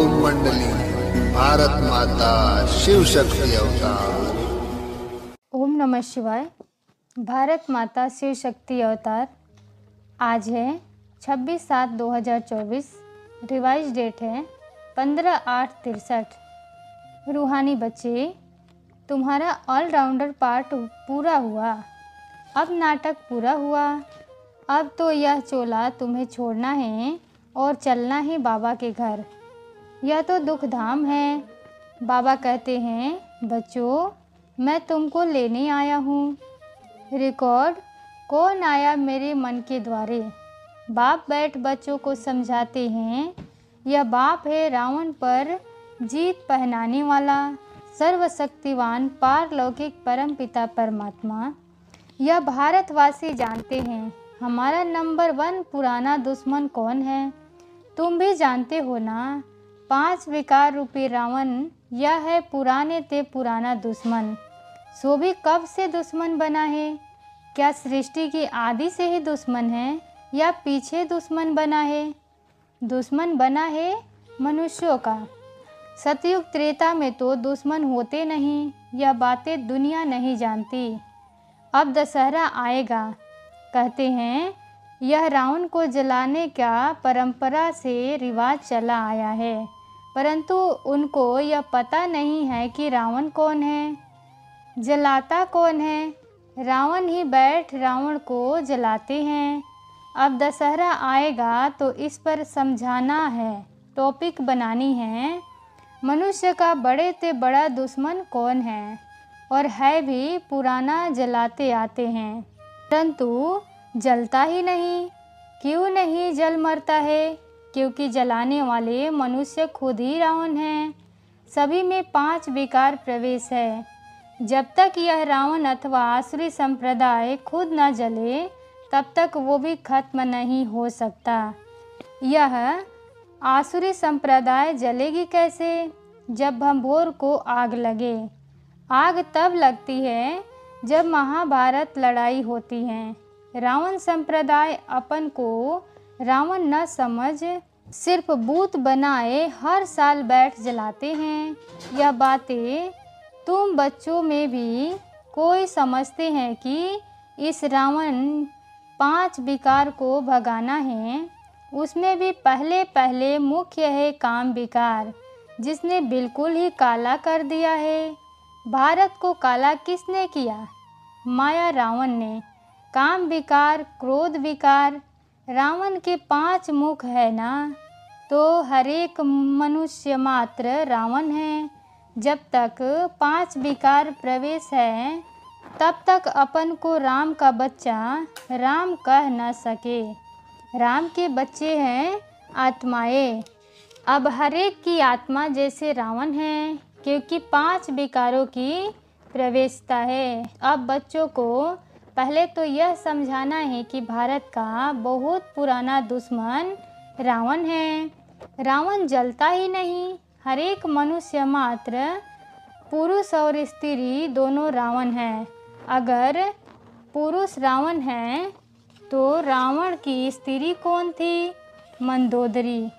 ओम मंडली भारत माता शिव शक्ति अवतार। ओम नमः शिवाय। भारत माता शिव शक्ति अवतार। आज है 26/7/2024। रिवाइज डेट है 15/8/63। रूहानी बच्चे, तुम्हारा ऑलराउंडर पार्ट पूरा हुआ। अब नाटक पूरा हुआ। अब तो यह चोला तुम्हें छोड़ना है और चलना है बाबा के घर। यह तो दुख धाम है। बाबा कहते हैं, बच्चों मैं तुमको लेने आया हूँ। रिकॉर्ड, कौन आया मेरे मन के द्वारे। बाप बैठ बच्चों को समझाते हैं। यह बाप है रावण पर जीत पहनाने वाला, सर्वशक्तिवान पारलौकिक परमपिता परमात्मा। यह भारतवासी जानते हैं हमारा नंबर 1 पुराना दुश्मन कौन है। तुम भी जानते हो ना, 5 विकार रूपी रावण यह है पुराने ते पुराना दुश्मन। सो भी कब से दुश्मन बना है? क्या सृष्टि की आदि से ही दुश्मन है या पीछे दुश्मन बना है? दुश्मन बना है मनुष्यों का। सतयुग त्रेता में तो दुश्मन होते नहीं, यह बातें दुनिया नहीं जानती। अब दशहरा आएगा। कहते हैं यह रावण को जलाने का परंपरा से रिवाज चला आया है, परंतु उनको यह पता नहीं है कि रावण कौन है, जलाता कौन है। रावण ही बैठ रावण को जलाते हैं। अब दशहरा आएगा तो इस पर समझाना है, टॉपिक बनानी है। मनुष्य का बड़े से बड़ा दुश्मन कौन है, और है भी पुराना, जलाते आते हैं परंतु जलता ही नहीं। क्यों नहीं जल मरता है? क्योंकि जलाने वाले मनुष्य खुद ही रावण हैं। सभी में 5 विकार प्रवेश है। जब तक यह रावण अथवा आसुरी संप्रदाय खुद न जले तब तक वो भी खत्म नहीं हो सकता। यह आसुरी संप्रदाय जलेगी कैसे? जब भंभोर को आग लगे। आग तब लगती है जब महाभारत लड़ाई होती है। रावण संप्रदाय अपन को रावण न समझ सिर्फ भूत बनाए हर साल बैठ जलाते हैं। यह बातें तुम बच्चों में भी कोई समझते हैं कि इस रावण 5 विकार को भगाना है। उसमें भी पहले पहले मुख्य है काम विकार, जिसने बिल्कुल ही काला कर दिया है। भारत को काला किसने किया? माया रावण ने। काम विकार, क्रोध विकार, रावण के 5 मुख है ना, तो हर एक मनुष्य मात्र रावण है। जब तक 5 विकार प्रवेश है तब तक अपन को राम का बच्चा राम कह न सके। राम के बच्चे हैं आत्माएं। अब हर एक की आत्मा जैसे रावण है, क्योंकि 5 विकारों की प्रवेशता है। अब बच्चों को पहले तो यह समझाना है कि भारत का बहुत पुराना दुश्मन रावण है। रावण जलता ही नहीं। हर एक मनुष्य मात्र पुरुष और स्त्री दोनों रावण है। अगर पुरुष रावण है तो रावण की स्त्री कौन थी? मंदोदरी।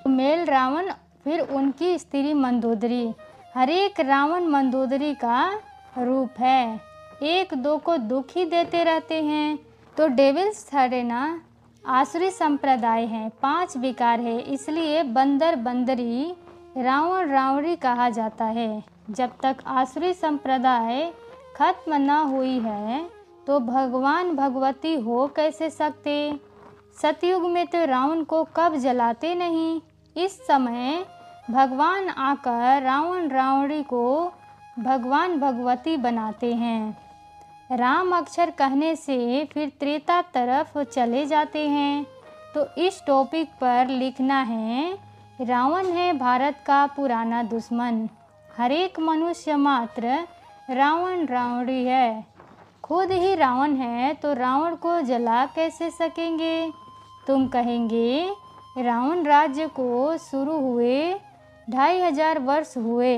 मेल रावण, फिर उनकी स्त्री मंदोदरी। हर एक रावण मंदोदरी का रूप है। एक दो को दुख ही देते रहते हैं। तो डेविल्स थर्ड ना, आसुरी संप्रदाय है, 5 विकार है, इसलिए बंदर बंदरी, रावण रावणी कहा जाता है। जब तक आसुरी संप्रदाय खत्म न हुई है तो भगवान भगवती हो कैसे सकते? सतयुग में तो रावण को कब जलाते नहीं। इस समय भगवान आकर रावण रावणी को भगवान भगवती बनाते हैं। राम अक्षर कहने से फिर त्रेता तरफ चले जाते हैं। तो इस टॉपिक पर लिखना है, रावण है भारत का पुराना दुश्मन। हर एक मनुष्य मात्र रावण रावणी है। खुद ही रावण है तो रावण को जला कैसे सकेंगे? तुम कहेंगे रावण राज्य को शुरू हुए 2500 वर्ष हुए,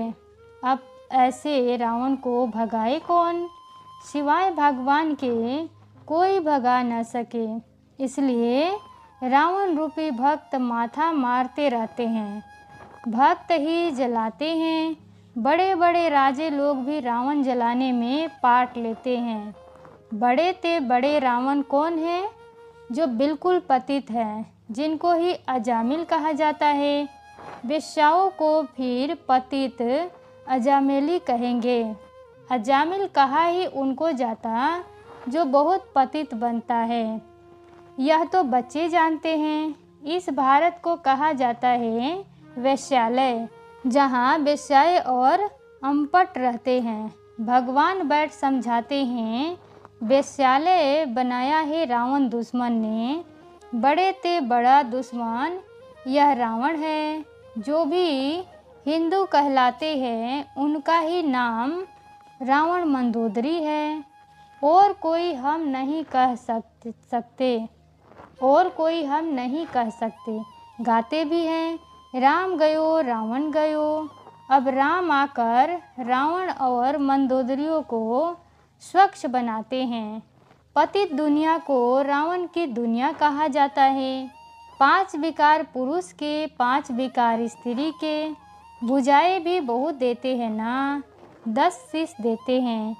अब ऐसे रावण को भगाए कौन? सिवाय भगवान के कोई भगा न सके। इसलिए रावण रूपी भक्त माथा मारते रहते हैं। भक्त ही जलाते हैं। बड़े बड़े राजे लोग भी रावण जलाने में पार्ट लेते हैं। बड़े ते बड़े रावण कौन है? जो बिल्कुल पतित है, जिनको ही अजामिल कहा जाता है। वेश्याओं को फिर पतित अजामिली कहेंगे। अजामिल कहा ही उनको जाता जो बहुत पतित बनता है। यह तो बच्चे जानते हैं। इस भारत को कहा जाता है वेश्यालय, जहाँ वेश्याएं और अनपढ़ रहते हैं। भगवान बैठ समझाते हैं, वेश्यालय बनाया है रावण दुश्मन ने। बड़े ते बड़ा दुश्मन यह रावण है। जो भी हिंदू कहलाते हैं उनका ही नाम रावण मंदोदरी है। और कोई हम नहीं कह सकते। और कोई हम नहीं कह सकते। गाते भी हैं, राम गयो रावण गयो। अब राम आकर रावण और मंदोदरियों को स्वच्छ बनाते हैं। पतित दुनिया को रावण की दुनिया कहा जाता है। 5 विकार पुरुष के, 5 विकार स्त्री के। भुजाएं भी बहुत देते हैं ना, 10 शीश देते हैं।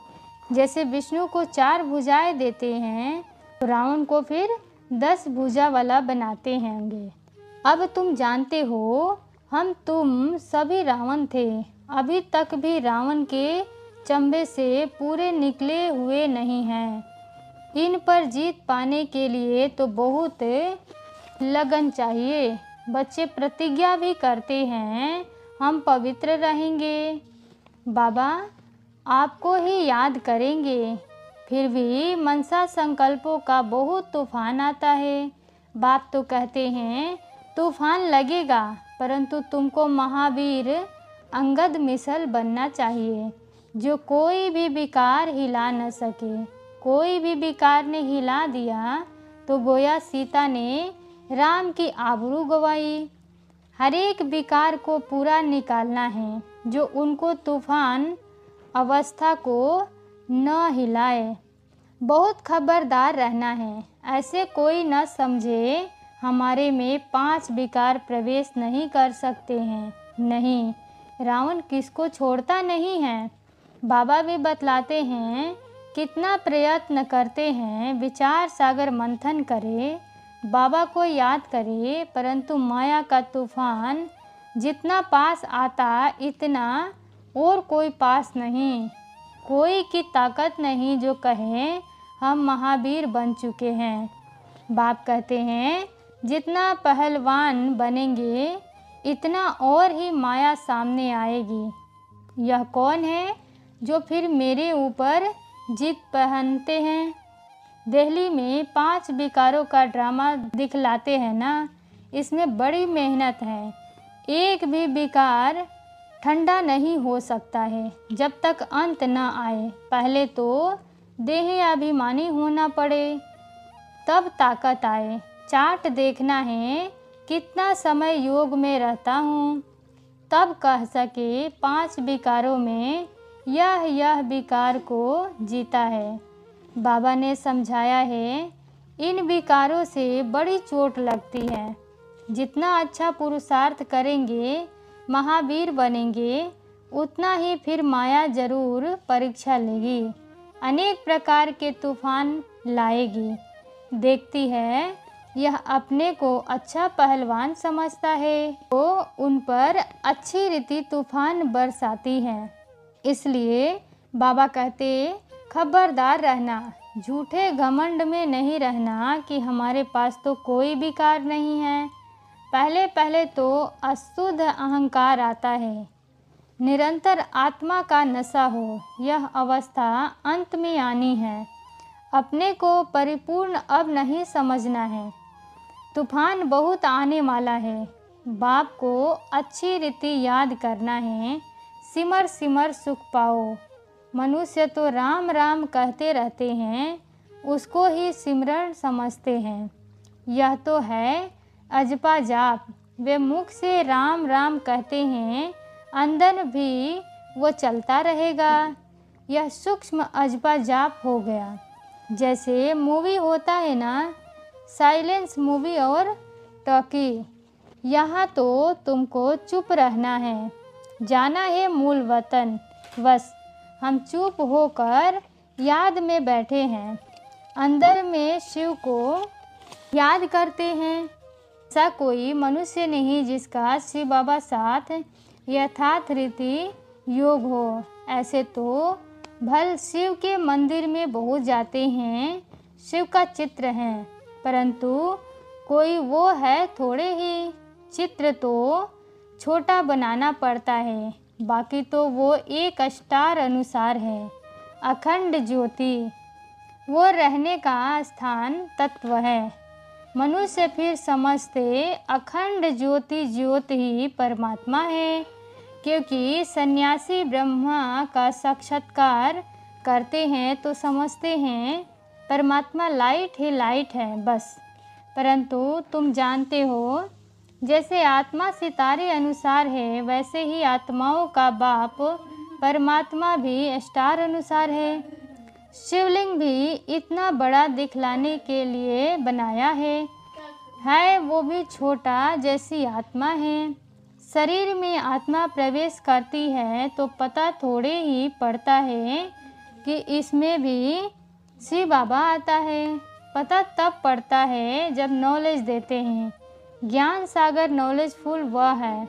जैसे विष्णु को 4 भुजाएं देते हैं, तो रावण को फिर 10 भुजा वाला बनाते होंगे। अब तुम जानते हो, तुम सभी रावण थे। अभी तक भी रावण के चंबे से पूरे निकले हुए नहीं हैं। इन पर जीत पाने के लिए तो बहुत लगन चाहिए। बच्चे प्रतिज्ञा भी करते हैं, हम पवित्र रहेंगे, बाबा आपको ही याद करेंगे। फिर भी मनसा संकल्पों का बहुत तूफान आता है। बाप तो कहते हैं तूफान लगेगा, परंतु तुमको महावीर अंगद मिसल बनना चाहिए, जो कोई भी विकार हिला न सके। कोई भी विकार ने हिला दिया तो गोया सीता ने राम की आबरू गवाई। हर एक विकार को पूरा निकालना है, जो उनको तूफान अवस्था को न हिलाए। बहुत खबरदार रहना है, ऐसे कोई न समझे हमारे में 5 विकार प्रवेश नहीं कर सकते हैं। नहीं, रावण किसको छोड़ता नहीं है। बाबा भी बतलाते हैं, कितना प्रयत्न करते हैं, विचार सागर मंथन करे, बाबा को याद करे, परंतु माया का तूफान जितना पास आता इतना और कोई पास नहीं। कोई की ताकत नहीं जो कहे हम महावीर बन चुके हैं। बाप कहते हैं, जितना पहलवान बनेंगे इतना और ही माया सामने आएगी। यह कौन है जो फिर मेरे ऊपर जीत पहनते हैं। दिल्ली में 5 विकारों का ड्रामा दिखलाते हैं ना, इसमें बड़ी मेहनत है। एक भी विकार ठंडा नहीं हो सकता है जब तक अंत न आए। पहले तो देह अभिमानी होना पड़े, तब ताकत आए। चार्ट देखना है कितना समय योग में रहता हूँ, तब कह सके 5 विकारों में यह विकार को जीता है। बाबा ने समझाया है, इन विकारों से बड़ी चोट लगती है। जितना अच्छा पुरुषार्थ करेंगे, महावीर बनेंगे, उतना ही फिर माया जरूर परीक्षा लेगी, अनेक प्रकार के तूफान लाएगी। देखती है यह अपने को अच्छा पहलवान समझता है, तो उन पर अच्छी रीति तूफान बरसाती है। इसलिए बाबा कहते, खबरदार रहना, झूठे घमंड में नहीं रहना कि हमारे पास तो कोई विकार नहीं है। पहले पहले तो अशुद्ध अहंकार आता है, निरंतर आत्मा का नशा हो, यह अवस्था अंत में आनी है। अपने को परिपूर्ण अब नहीं समझना है। तूफान बहुत आने वाला है। बाप को अच्छी रीति याद करना है, सिमर सिमर सुख पाओ। मनुष्य तो राम राम कहते रहते हैं, उसको ही सिमरन समझते हैं। यह तो है अजपा जाप। वे मुख से राम राम कहते हैं, अंदर भी वो चलता रहेगा। यह सूक्ष्म अजपा जाप हो गया। जैसे मूवी होता है ना, साइलेंस मूवी और टॉकी, यहाँ तो तुमको चुप रहना है, जाना है मूल वतन। बस हम चुप होकर याद में बैठे हैं, अंदर में शिव को याद करते हैं। ऐसा कोई मनुष्य नहीं जिसका शिव बाबा साथ यथार्थ रीति योग हो। ऐसे तो भल शिव के मंदिर में बहुत जाते हैं, शिव का चित्र है, परंतु कोई वो है थोड़े ही। चित्र तो छोटा बनाना पड़ता है, बाकी तो वो एक स्टार अनुसार है, अखंड ज्योति। वो रहने का स्थान तत्व है। मनुष्य फिर समझते अखंड ज्योति ज्योति ही परमात्मा है, क्योंकि सन्यासी ब्रह्मा का साक्षात्कार करते हैं तो समझते हैं परमात्मा लाइट ही लाइट है बस। परंतु तुम जानते हो, जैसे आत्मा सितारे अनुसार है, वैसे ही आत्माओं का बाप परमात्मा भी स्टार अनुसार है। शिवलिंग भी इतना बड़ा दिखलाने के लिए बनाया है वो भी छोटा, जैसी आत्मा है। शरीर में आत्मा प्रवेश करती है तो पता थोड़े ही पड़ता है कि इसमें भी शिव बाबा आता है। पता तब पड़ता है जब नॉलेज देते हैं। ज्ञान सागर नॉलेजफुल वह है,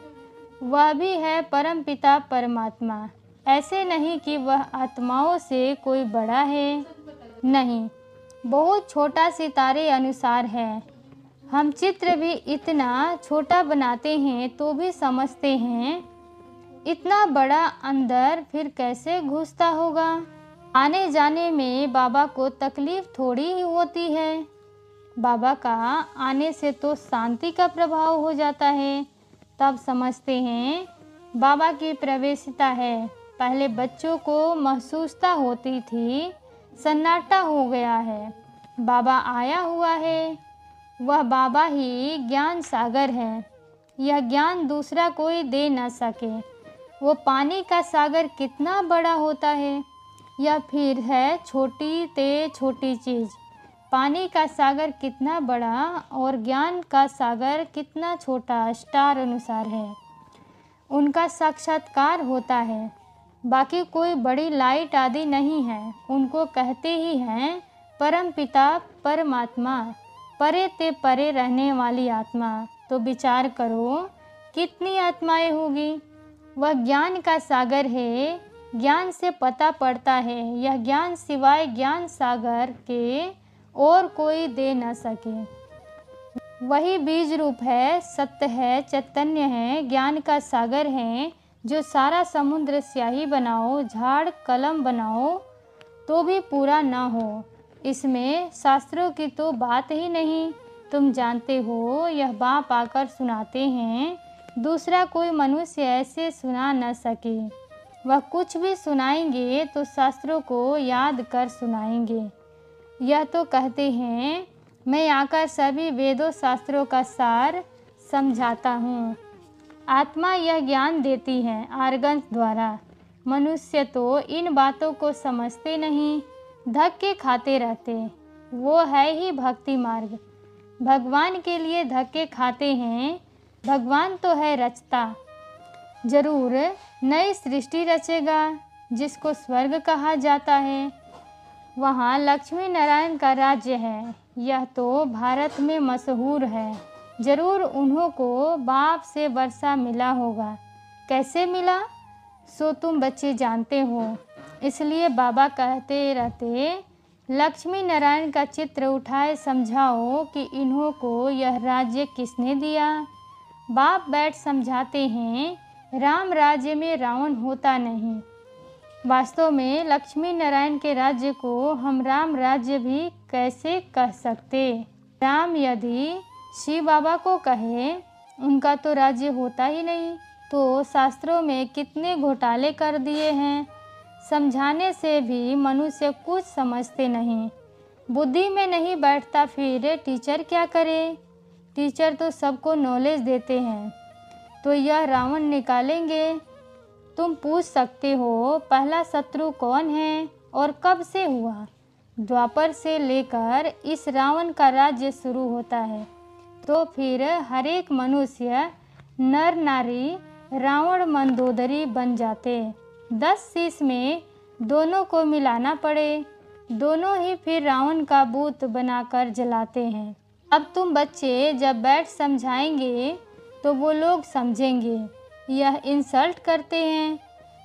वह भी है परम पिता परमात्मा। ऐसे नहीं कि वह आत्माओं से कोई बड़ा है, नहीं, बहुत छोटा सितारे अनुसार है। हम चित्र भी इतना छोटा बनाते हैं तो भी समझते हैं इतना बड़ा अंदर फिर कैसे घुसता होगा। आने जाने में बाबा को तकलीफ थोड़ी ही होती है। बाबा का आने से तो शांति का प्रभाव हो जाता है, तब समझते हैं बाबा की प्रवेशिता है। पहले बच्चों को महसूसता होती थी, सन्नाटा हो गया है, बाबा आया हुआ है। वह बाबा ही ज्ञान सागर है, यह ज्ञान दूसरा कोई दे न सके। वो पानी का सागर कितना बड़ा होता है, यह फिर है छोटी ते छोटी चीज़। पानी का सागर कितना बड़ा और ज्ञान का सागर कितना छोटा, स्टार अनुसार है, उनका साक्षात्कार होता है। बाकी कोई बड़ी लाइट आदि नहीं है, उनको कहते ही हैं परम पिता परमात्मा, परे ते परे रहने वाली आत्मा। तो विचार करो कितनी आत्माएं होगी। वह ज्ञान का सागर है, ज्ञान से पता पड़ता है, यह ज्ञान सिवाय ज्ञान सागर के और कोई दे न सके। वही बीज रूप है, सत्य है, चैतन्य है, ज्ञान का सागर है। जो सारा समुद्र स्याही बनाओ, झाड़ कलम बनाओ तो भी पूरा ना हो। इसमें शास्त्रों की तो बात ही नहीं। तुम जानते हो, यह बाप आकर सुनाते हैं, दूसरा कोई मनुष्य ऐसे सुना न सके। वह कुछ भी सुनाएंगे तो शास्त्रों को याद कर सुनाएंगे। यह तो कहते हैं मैं आकर सभी वेदों शास्त्रों का सार समझाता हूँ। आत्मा यह ज्ञान देती है आर्गन द्वारा। मनुष्य तो इन बातों को समझते नहीं, धक्के खाते रहते। वो है ही भक्ति मार्ग। भगवान के लिए धक्के खाते हैं। भगवान तो है रचता, जरूर नई सृष्टि रचेगा जिसको स्वर्ग कहा जाता है। वहाँ लक्ष्मी नारायण का राज्य है, यह तो भारत में मशहूर है। जरूर उन्हों को बाप से वर्षा मिला होगा। कैसे मिला सो तुम बच्चे जानते हो। इसलिए बाबा कहते रहते, लक्ष्मी नारायण का चित्र उठाए समझाओ कि इन्हों को यह राज्य किसने दिया। बाप बैठ समझाते हैं, राम राज्य में रावण होता नहीं। वास्तव में लक्ष्मी नारायण के राज्य को हम राम राज्य भी कैसे कह सकते। राम यदि शिव बाबा को कहे, उनका तो राज्य होता ही नहीं। तो शास्त्रों में कितने घोटाले कर दिए हैं। समझाने से भी मनुष्य कुछ समझते नहीं, बुद्धि में नहीं बैठता। फिर टीचर क्या करे। टीचर तो सबको नॉलेज देते हैं, तो यह रावण निकालेंगे। तुम पूछ सकते हो पहला शत्रु कौन है और कब से हुआ। द्वापर से लेकर इस रावण का राज्य शुरू होता है। तो फिर हर एक मनुष्य नर नारी रावण मंदोदरी बन जाते। 10 शीश में दोनों को मिलाना पड़े, दोनों ही फिर रावण का भूत बनाकर जलाते हैं। अब तुम बच्चे जब बैठ समझाएंगे तो वो लोग समझेंगे। यह इंसल्ट करते हैं,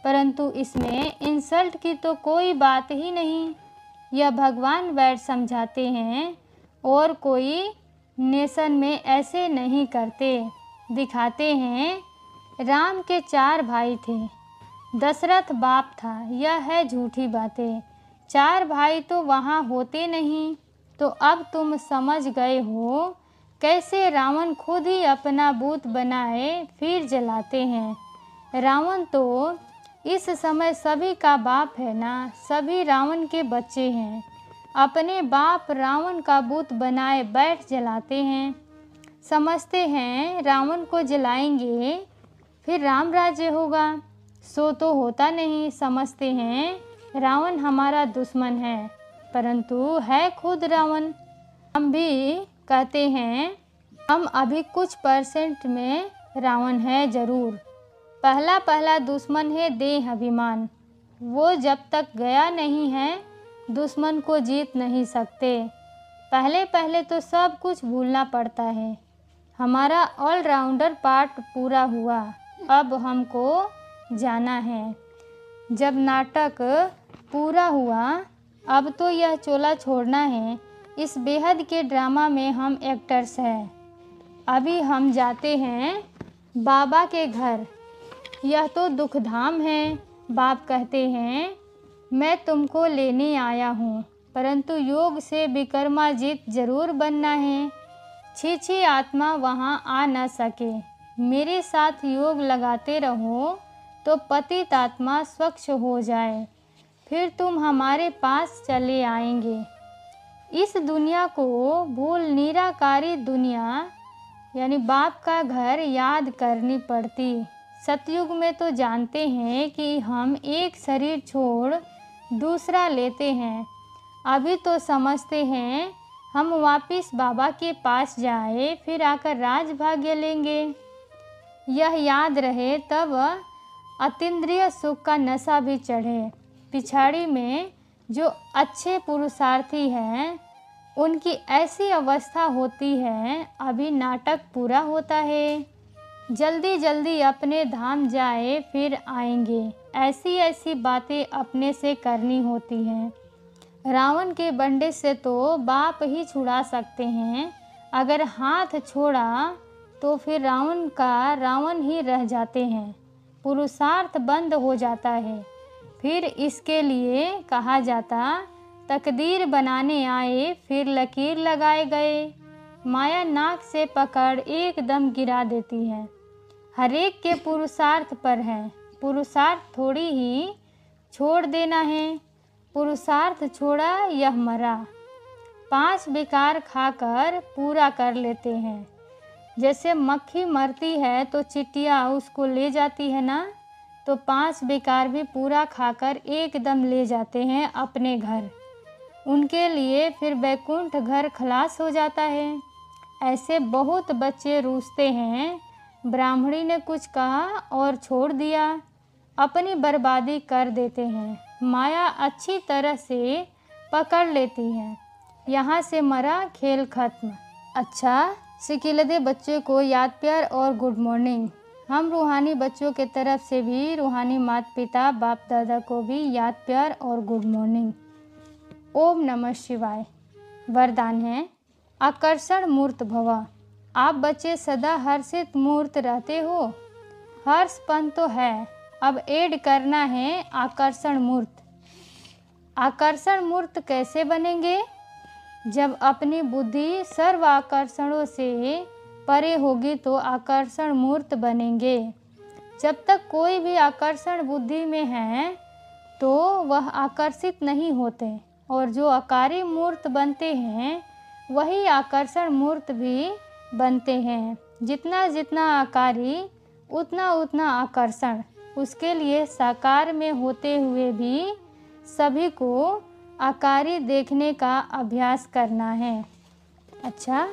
परंतु इसमें इंसल्ट की तो कोई बात ही नहीं। यह भगवान बैठ समझाते हैं और कोई नेशन में ऐसे नहीं करते। दिखाते हैं राम के 4 भाई थे, दशरथ बाप था, यह है झूठी बातें। 4 भाई तो वहाँ होते नहीं। तो अब तुम समझ गए हो कैसे रावण खुद ही अपना भूत बनाए फिर जलाते हैं। रावण तो इस समय सभी का बाप है ना, सभी रावण के बच्चे हैं। अपने बाप रावण का भूत बनाए बैठ जलाते हैं। समझते हैं रावण को जलाएंगे फिर राम राज्य होगा, सो तो होता नहीं। समझते हैं रावण हमारा दुश्मन है, परंतु है खुद रावण। हम भी कहते हैं हम अभी कुछ % में रावण है ज़रूर। पहला दुश्मन है देह अभिमान, वो जब तक गया नहीं है दुश्मन को जीत नहीं सकते। पहले तो सब कुछ भूलना पड़ता है। हमारा ऑलराउंडर पार्ट पूरा हुआ, अब हमको जाना है। जब नाटक पूरा हुआ अब तो यह चोला छोड़ना है। इस बेहद के ड्रामा में हम एक्टर्स हैं। अभी हम जाते हैं बाबा के घर। यह तो दुखधाम है। बाप कहते हैं मैं तुमको लेने आया हूँ, परंतु योग से विक्रमाजित जरूर बनना है। छी आत्मा वहाँ आ न सके। मेरे साथ योग लगाते रहो तो पतित आत्मा स्वच्छ हो जाए, फिर तुम हमारे पास चले आएंगे। इस दुनिया को भूल निराकारी दुनिया यानी बाप का घर याद करनी पड़ती। सतयुग में तो जानते हैं कि हम एक शरीर छोड़ दूसरा लेते हैं। अभी तो समझते हैं हम वापिस बाबा के पास जाए फिर आकर राजभाग्य लेंगे। यह याद रहे तब अतीन्द्रिय सुख का नशा भी चढ़े। पिछाड़ी में जो अच्छे पुरुषार्थी हैं उनकी ऐसी अवस्था होती है। अभी नाटक पूरा होता है, जल्दी अपने धाम जाए फिर आएंगे। ऐसी बातें अपने से करनी होती हैं। रावण के बंडे से तो बाप ही छुड़ा सकते हैं। अगर हाथ छोड़ा तो फिर रावण का रावण ही रह जाते हैं। पुरुषार्थ बंद हो जाता है। फिर इसके लिए कहा जाता तकदीर बनाने आए फिर लकीर लगाए गए। माया नाक से पकड़ एकदम गिरा देती है। हर एक के पुरुषार्थ पर है। पुरुषार्थ थोड़ी ही छोड़ देना है। पुरुषार्थ छोड़ा यह मरा। 5 विकार खाकर पूरा कर लेते हैं। जैसे मक्खी मरती है तो चिट्टिया उसको ले जाती है ना, तो 5 विकार भी पूरा खाकर एकदम ले जाते हैं अपने घर। उनके लिए फिर वैकुंठ घर खलास हो जाता है। ऐसे बहुत बच्चे रूठते हैं। ब्राह्मणी ने कुछ कहा और छोड़ दिया, अपनी बर्बादी कर देते हैं। माया अच्छी तरह से पकड़ लेती है। यहाँ से मरा खेल खत्म। अच्छा, सिकिलदे बच्चों को याद प्यार और गुड मॉर्निंग। हम रूहानी बच्चों के तरफ से भी रूहानी माता पिता बाप दादा को भी याद प्यार और गुड मॉर्निंग। ओम नमः शिवाय। वरदान है आकर्षण मूर्त भव। आप बच्चे सदा हर्षित मूर्त रहते हो। हर्षपन तो है, अब ऐड करना है आकर्षण मूर्त। आकर्षण मूर्त कैसे बनेंगे? जब अपनी बुद्धि सर्व आकर्षणों से परे होगी तो आकर्षण मूर्त बनेंगे। जब तक कोई भी आकर्षण बुद्धि में है तो वह आकर्षित नहीं होते, और जो आकारी मूर्त बनते हैं वही आकर्षण मूर्त भी बनते हैं। जितना आकारी उतना आकर्षण। उसके लिए साकार में होते हुए भी सभी को आकारी देखने का अभ्यास करना है। अच्छा,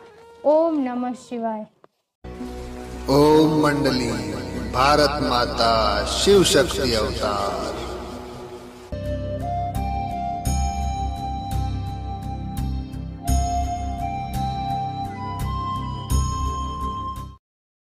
ओम नमः शिवाय। ओम मंडली भारत माता शिव शक्ति अवतार।